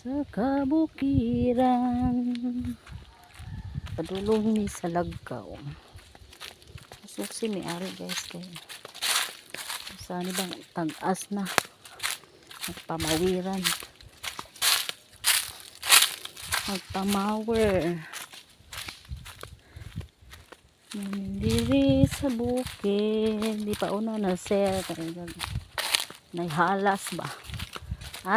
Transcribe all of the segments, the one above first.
Sa kabukiran padulong ni sa lagkaw. Suksi may ari guys kay saan bang tag-as na magpamawiran magpamawer diri sa bukid di pa una na sir naihalas ba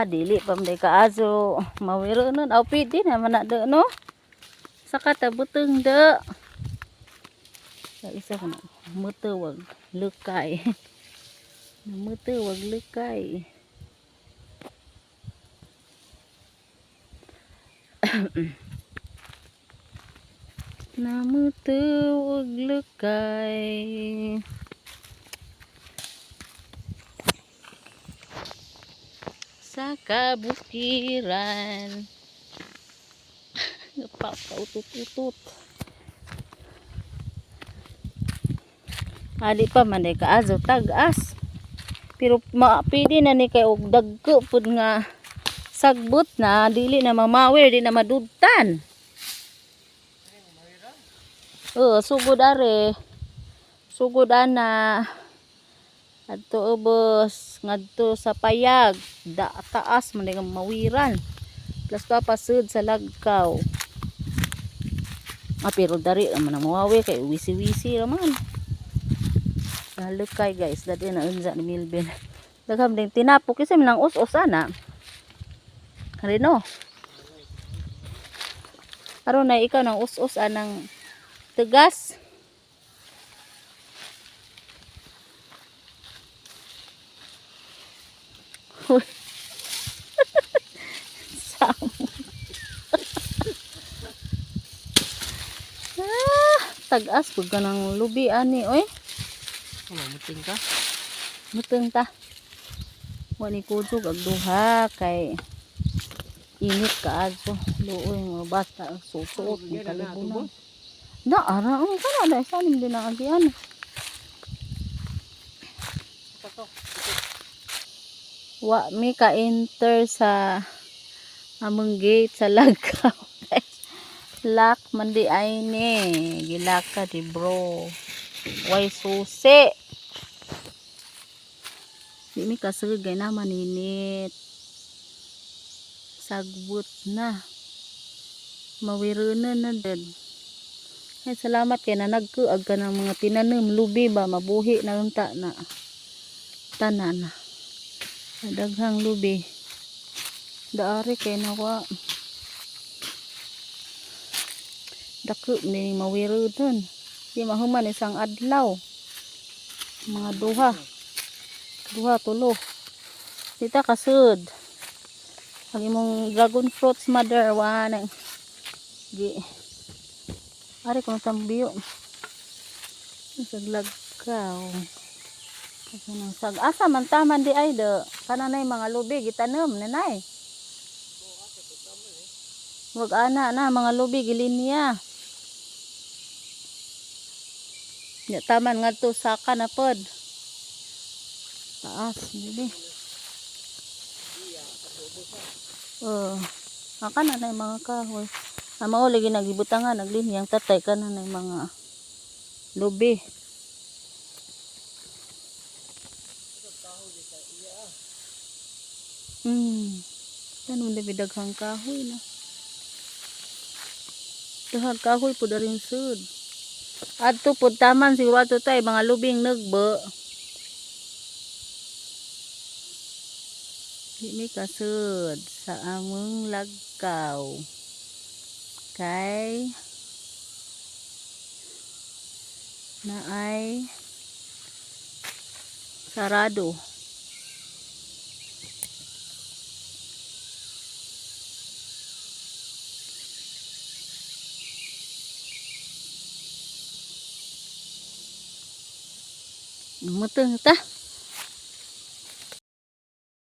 dili pa may kaaso mawiro nun aw pwede naman na do no sa katabutong do sa isa ko na mutuwag lukay mutuwag lukay namutuwag lukay sa kabukiran napakautut-utut ali pa man ay kaazo tag-as pero pwede na ni kay og dagko pud nga sagbot na dili na mamawir di na madugtan sugod are sugod ana adto ubos ngadto sa payag taas man nga mawiran plus pa pasud sa lagkaw pero dari naman ang mawawi kay wisi-wisi raman lukay guys dati na unsa ni Milben dagham ding tinapok kasi manang us-us ana rino aron na ikaw nang us-us anang tegas tag-as pud ka ng lubi ani oy muting ka muting ta wani kudsog ag duha kay init kaaso luoy mga bata susuot ni kalibunan na ara kana na sa nim din ang agian wa mi ka enter sa among gate sa lagkaw lock man di ay ni gilaka di bro way susi di mi kasugay na maninit sagbut na mawirunan na dad ay salamat kay na nagkuag ka ng mga tinanim lubi ba mabuhi na unta na tanan daghang lubi daari kay nawa dako ni mawirunan di mahuman isang adlaw mga duha tulo dita kasud ang imong dragon fruits mother wanang di ari ko sambiyo saglagkaw sag asa man taman di ay de kananay mga lubi gitanom nanay wag ana na mga lubi gilinya ya taman ngadto saka na pod taas dili aka na na mga kahoy mao lagi nagibutangan naglinyang tatay kana na mga lubi tanong na bidaghang kahoy na daghang kahoy po daring sud adto po taman siguro tay mga lubing nagbo di mi kasud sa among lagkaw kay naay sarado muteng ta